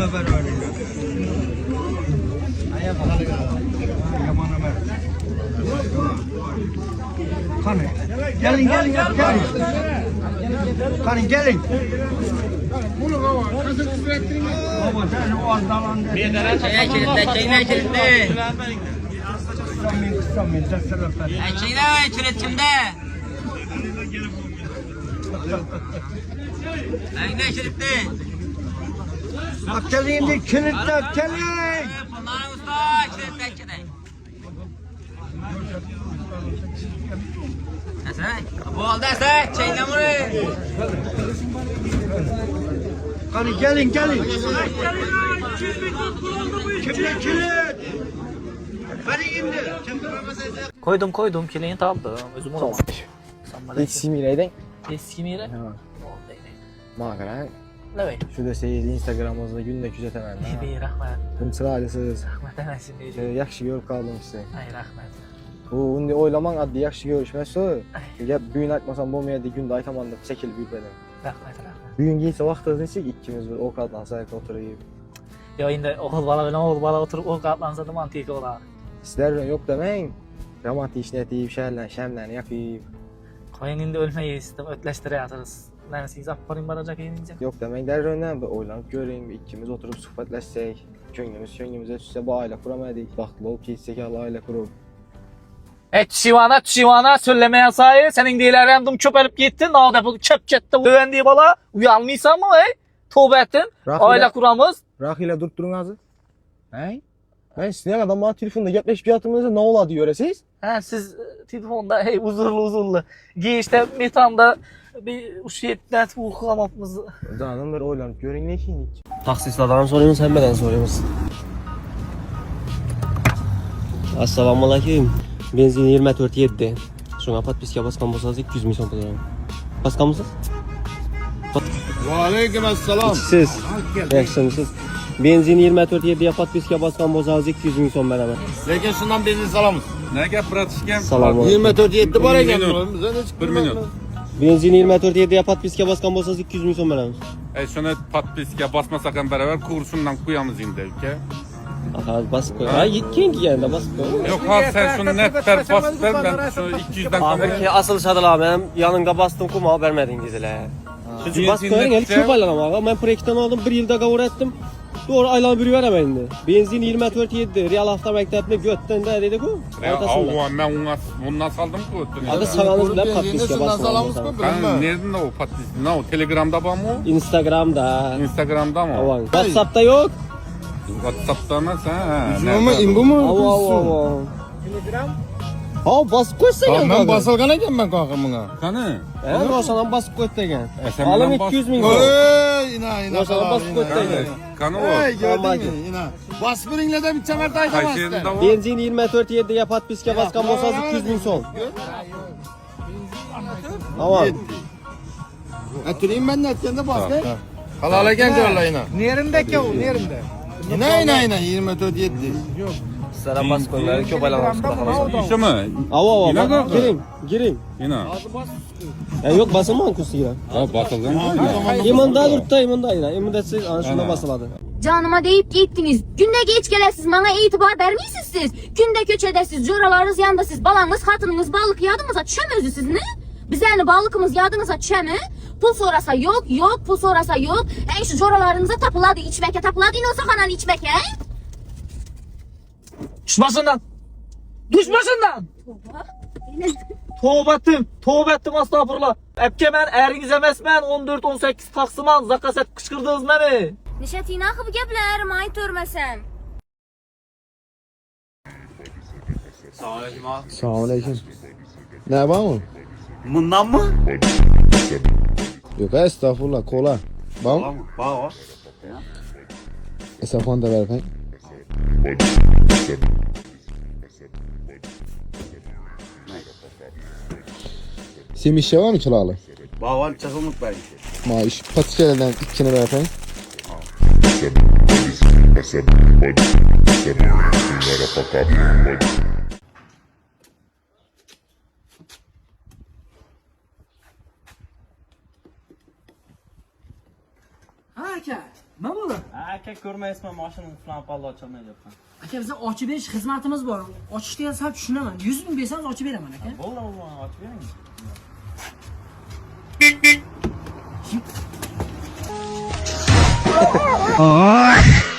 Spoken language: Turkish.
Ömer öyle. Ayağa kalk. Yaman Ömer. Kanı. Gelin. Kanı gelin. Baba sen o azdalandı. Bir tane çeyrek. Samim, Çeyrek. Ne çeyrek? Aktelin de kilitli aktelin. Bunların usta çeyrek. Bu oldu ise çeyrek buraya. Kanı gelin. Kimle kilit? Beni indir. Koydum kileğini aldım. Özüm olmadı. Eski mireyden. Eski mire? Ha. Mağara. Ne be? Şurada seyir Instagram'ımızda günde küzetemem. Ne be rahmet. Hımçıralısız. Rahmet emesin diyeceğim. Yaxşı görüp kaldım size. Ay rahmet. Bu undi oylaman adlı yaxşı görüşmesi. Ya bugün aytmasam olmayaydı günde aytamandım çekilip yürüyelim. Rahmet. Bugün giyse vaxtınız neçik ikkimiz bir o katlansak oturayım. Ya indi oğul bala oturup o katlansa da mantıklı olar. Sizler yok demeyin. Romantik işletip, şemlerini yakıp. Koyun indi ölmeyi istem ötleştire yatırız. Neresi izah parayım baracak yenince. Yok demeyin derrönden bir oylanıp göreyim, bir ikkimiz oturup sohbetleşsek. Könlümüze düşse bu aile kuramadık. Baktlı olup geçsek aile kurup. Şivana söyleme yasağı. Senin değil random çöp alıp gittin. Ne oldu? Çöp gitti. Güvendiği bala. Uyanmıysan mı? Tövbe ettin. Aile kuramız. Rakıyla durup durun ağzı. Hey? Ben sizin adam bana telefonda yaklaşıp yatırmanızda ne ola diyor siz? Ha siz telefonda uzurlu. Girişte metanda bir uşiyetten uykulamamızı. Adamlar oylanıp görün ne ki? Taksislardan soruyorsunuz, sen benden soruyorsunuz. Assalamu aleyküm. Benzin 24.7. Şuna patpiska baskan bolsanız 200 milyon to'layman. Baskanmisiz? Va alaykum Siz. Yaxshimisiz? Benzin 24.7'ye patpiska baskan bolsanız 200 milyon so'm beraman. Lekin shundan benzin salamiz. Ne gapiratishyapsan? Assalomu alaykum. 24.7 bor ekan. Bir minut. Benzin 24.7'ye patpiska baskan bolsanız 200 milyon so'm beraman. Shuni podpiska bosmasak ham baravar kursundan qo'yamiz endi uka. Aha basib qo'y. Ha, yetgan kelganda basib qo'y. Yo'q, hozir sen shuni nettar bosib ber, ben shu 200 dan Abi asılışadılar benim yanında bastım kuma vermedin dediler. Çünkü bas koyun el çok aylanamağa. Ben projekten aldım bir yılda kavur ettim. Doğru aylan bir veremedim. Benzin 24.7 Real hafta mektebine götten de dedik o. Avva ben ondan saldım ku. Abi sananız bile patpiska salamiz basmam. ku. Nerede o patpiska? Ne o Telegram'da var mı? Instagram'da. Instagram'da mı? Avan. WhatsApp'ta yok. WhatsApp'ta mı sen? Nima imbu mu? Ava. Ha basıp koysan ya. Ben basılgan ekanman kanka buna. Qani? Roşanan basıp koy degan. Sen Alım bilan 200 milyon. Ey ina. Roşanan basıp koy degan. Qani Ey o? gördün mü ina. Bas biringlar da bitta marta Qaysi aytamasdan. yerida o? Benzin 24.7'ye patpiska baskan bolsanız 200 milyon so'm. Avan. Turayım ben de etkende bas de. Halal ekan diyorlar ina. Nerimdeki o nerimde? Ina 24.7. Sizlere bas koyunları çok aylanmışlar. İşte mi? Ava Yine bak mi? girin. Yine. Ya yok basılmam kusiyle. Ya basılgan mı? İmanda durtta imanda yine. İmanda siz ana şuna basıladı. Canıma deyip gittiniz. Günde geç gelesiz, bana itibar vermiyorsunuz siz. Günde köç edesiz, coralarınız yanında siz, balanız, hatınınız, balık yadımıza çömözü siz ne? Bizlerle balıkımız yadınıza çömü. Pul sorasa yok, pul sorasa yok. Şu coralarınıza tapıladı, içmeke tapıladı, inosa kanan içmeke. Düşmasından. Tövbe ettim astagfurullah. Epke ben eriniz emesmen 14-18 taksıman zakaset kışkırdınız beni. Nişet akı bu geblerim, ay törmesem. Selamünaleyküm. Ne var mı? Bundan mı? Yok estağfurullah kola. Var mı? Var. Esafon da ver efendim. Semiş var mı kiralı? Var çakıllık belki. Maaş patiçelerden ikini ver efendim. Ha ki. Ne bu? Aka ko'rmaysizmi, mashinani falan pallo ocholmayapman. Aka bizda ochib berish xizmatimiz bor. Ochishni sal tushunaman. 100 ming bersangiz ochib beraman aka. Bo'ldi, ochib bering. Oy!